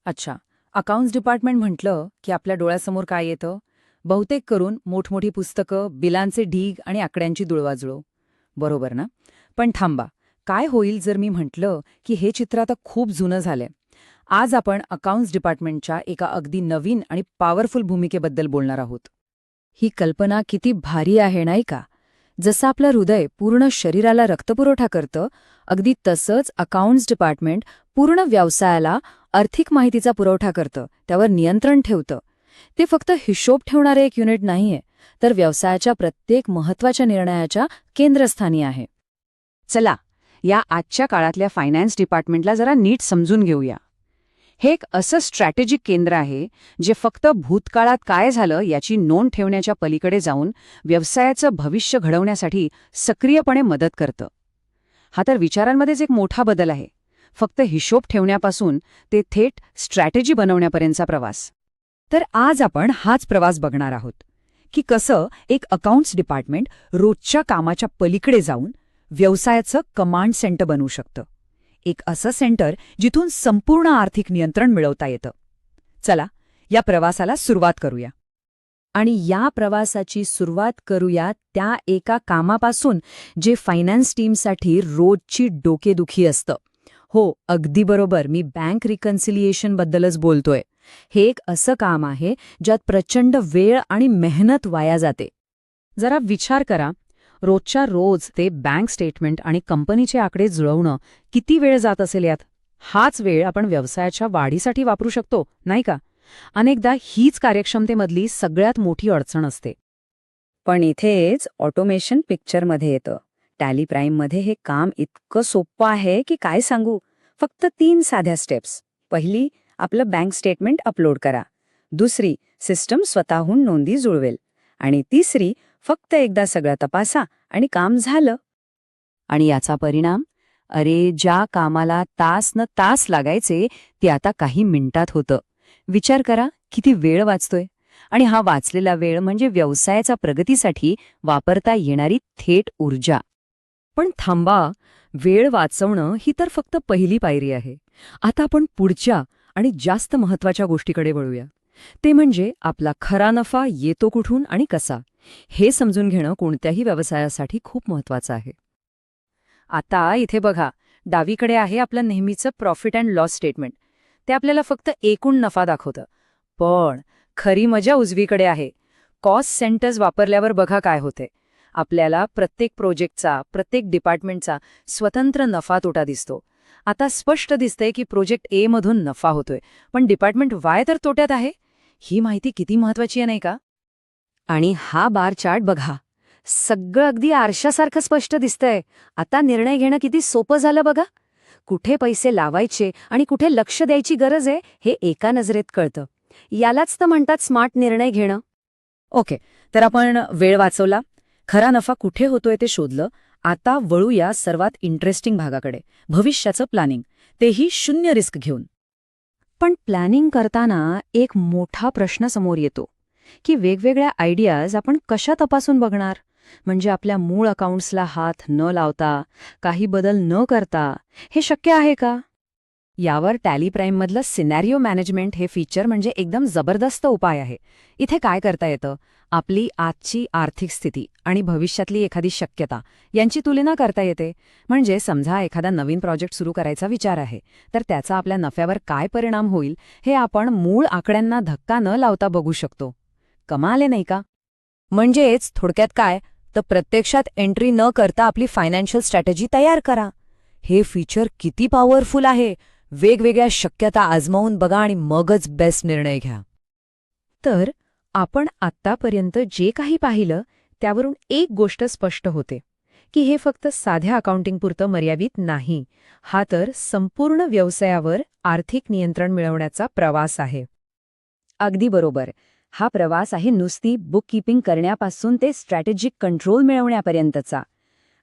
अच्छा. Accounts department म्हटलं की आपल्या डोळ्यासमोर काय येतं? बहुतेक करून मोठमोठी पुस्तकं, बिलांचे ढीग आणि आकड्यांची जुळवाजुळव. बरोबर ना? पण थांबा, काय होईल जर मी म्हटलं की हे चित्र आता खूप जुनं झालंय? आज आपण अकाउंट्स डिपार्टमेंटच्या एका अगदी नवीन आणि पॉवरफुल भूमिकेबद्दल बोलणार आहोत. ही कल्पना किती भारी आहे नाही का? जसं आपलं हृदय पूर्ण शरीराला रक्तपुरवठा करतं, अगदी तसंच अकाउंट्स डिपार्टमेंट पूर्ण व्यवसायाला आर्थिक माहितीचा पुरवठा करतं, त्यावर नियंत्रण ठेवतं. ते फक्त हिशोब ठेवणारे एक युनिट नाहीये, तर व्यवसायाच्या प्रत्येक महत्त्वाच्या निर्णयाच्या केंद्रस्थानी आहे. चला, या आजच्या काळातल्या फायनान्स डिपार्टमेंटला जरा नीट समजून घेऊया. हे एक असं स्ट्रॅटेजिक केंद्र आहे जे फक्त भूतकाळात काय झालं याची नोंद ठेवण्याच्या पलीकडे जाऊन व्यवसायाचं भविष्य घडवण्यासाठी सक्रियपणे मदत करतं. हा तर विचारांमध्येच एक मोठा बदल आहे. फक्त हिशोब ठेवण्यापासून ते थेट स्ट्रॅटेजी बनवण्यापर्यंतचा प्रवास. तर आज आपण हाच प्रवास बघणार आहोत की कसं एक अकाउंट्स डिपार्टमेंट रोजच्या कामाच्या पलीकडे जाऊन व्यवसायाचं कमांड सेंटर बनवू शकतं. एक असं सेंटर जिथून संपूर्ण आर्थिक नियंत्रण मिळवता येतं. चला, या प्रवासाला सुरुवात करूया. आणि या प्रवासाची सुरुवात करूया त्या एका कामापासून जे फायनान्स टीमसाठी रोजची डोकेदुखी असतं. हो, अगदी बरोबर, मी बँक रिकन्सिलिएशनबद्दलच बोलतोय. हे एक असं काम आहे ज्यात प्रचंड वेळ आणि मेहनत वाया जाते. जरा विचार करा, रोजच्या रोज ते बँक स्टेटमेंट आणि कंपनीचे आकडे जुळवणं किती वेळ जात असेल यात. हाच वेळ आपण व्यवसायाच्या वाढीसाठी वापरू शकतो, नाही का? अनेकदा हीच कार्यक्षमतेमधली सगळ्यात मोठी अडचण असते. पण इथेच ऑटोमेशन पिक्चरमध्ये येतं. टॅली प्राईममध्ये हे काम इतकं सोपं आहे की काय सांगू. फक्त 3 साध्या स्टेप्स. पहिली, आपलं बँक स्टेटमेंट अपलोड करा. दुसरी, सिस्टम स्वतःहून नोंदी जुळवेल. आणि तिसरी, फक्त एकदा सगळं तपासा आणि काम झालं. आणि याचा परिणाम? अरे, ज्या कामाला तास न तास लागायचे ते आता काही मिनिटात होतं. विचार करा, किती वेळ वाचतोय. आणि हा वाचलेला वेळ म्हणजे व्यवसायाच्या प्रगतीसाठी वापरता येणारी थेट ऊर्जा. पण थांबा, वेळ वाचवणं ही तर फक्त पहिली पायरी आहे. आता आपण पुढच्या आणि जास्त महत्त्वाच्या गोष्टीकडे वळूया. ते म्हणजे आपला खरा नफा येतो कुठून आणि कसा. हे समजून घेणं कोणत्याही व्यवसायासाठी खूप महत्त्वाचं आहे. आता इथे बघा, डावीकडे आहे आपलं नेहमीचं प्रॉफिट अँड लॉस स्टेटमेंट. ते आपल्याला फक्त एकूण नफा दाखवतं. पण खरी मजा उजवीकडे आहे. कॉस्ट सेंटर्स वापरल्यावर बघा काय होते. आपल्याला प्रत्येक प्रोजेक्टचा, प्रत्येक डिपार्टमेंटचा स्वतंत्र नफा तोटा दिसतो. आता स्पष्ट दिसतंय की प्रोजेक्ट ए मधून नफा होतोय, पण डिपार्टमेंट वाय तर तोट्यात आहे. ही माहिती किती महत्वाची आहे नाही का? आणि हा बार चार्ट बघा. सगळं अगदी आरशासारखं स्पष्ट दिसतंय. आता निर्णय घेणं किती सोपं झालं बघा. कुठे पैसे लावायचे आणि कुठे लक्ष द्यायची गरज आहे हे एका नजरेत कळतं. यालाच तर म्हणतात स्मार्ट निर्णय घेणं. ओके, तर आपण वेळ वाचवला, खरा नफा कुठे होतोय ते शोधलं. आता वळूया सर्वात इंटरेस्टिंग भागाकडे, भविष्याचं प्लॅनिंग, तेही 0 रिस्क घेऊन. पण प्लॅनिंग करताना एक मोठा प्रश्न समोर येतो की वेगवेगळ्या आयडियाज आपण कशा तपासून बघणार. म्हणजे आपल्या मूळ अकाउंट्सला हात न लावता, काही बदल न करता हे शक्य आहे का? यावर टॅली प्राईममधलं सिनॅरिओ मॅनेजमेंट हे फीचर म्हणजे एकदम जबरदस्त उपाय आहे. इथे काय करता येतं, आपली आजची आर्थिक स्थिती आणि भविष्यातली एखादी शक्यता यांची तुलना करता येते. म्हणजे समजा एखादा नवीन प्रोजेक्ट सुरू करायचा विचार आहे, तर त्याचा आपल्या नफ्यावर काय परिणाम होईल हे आपण मूळ आकड्यांना धक्का न लावता बघू शकतो. कमाल आहे नाही का? म्हणजेच थोडक्यात काय, तर प्रत्यक्षात एंट्री न करता आपली फायनान्शियल स्ट्रॅटेजी तयार करा. हे फीचर किती पॉवरफुल आहे. वेगवेगळ्या शक्यता आजमावून बघा आणि मगच बेस्ट निर्णय घ्या. तर आपण आत्तापर्यंत जे काही पाहिलं त्यावरून एक गोष्ट स्पष्ट होते की हे फक्त साध्या अकाउंटिंगपुरतं मर्यादित नाही. हा तर संपूर्ण व्यवसायावर आर्थिक नियंत्रण मिळवण्याचा प्रवास आहे. अगदी बरोबर. हा प्रवास आहे नुसती बुककीपिंग करण्यापासून ते स्ट्रॅटेजिक कंट्रोल मिळवण्यापर्यंतचा.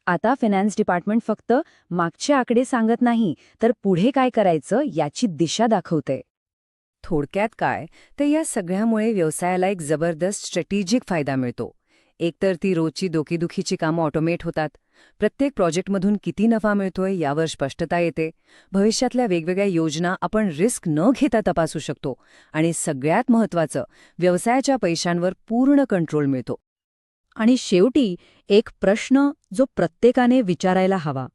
आता फायनान्स डिपार्टमेंट फक्त मागचे आकडे सांगत नाही, तर पुढे काय करायचं याची दिशा दाखवते. थोडक्यात काय, तर या सगळ्यामुळे व्यवसायाला एक जबरदस्त स्ट्रॅटेजिक फायदा मिळतो. एकतर ती रोजची डोकेदुखीची कामं ऑटोमेट होतात प्रत्येक प्रोजेक्टमधून किती नफा मिळतोय यावर स्पष्टता येते. भविष्यातल्या वेगवेगळ्या योजना आपण रिस्क न घेता तपासू शकतो. आणि सगळ्यात महत्त्वाचं, व्यवसायाच्या पैशांवर पूर्ण कंट्रोल मिळतो. आणि शेवटी एक प्रश्न जो प्रत्येकाने विचारायला हवा.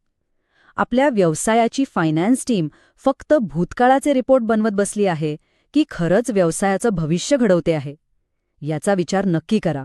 आपल्या व्यवसायाची फायनान्स टीम फक्त भूतकाळाचे रिपोर्ट बनवत बसली आहे की खरंच व्यवसायाचं भविष्य घडवते आहे? याचा विचार नक्की करा.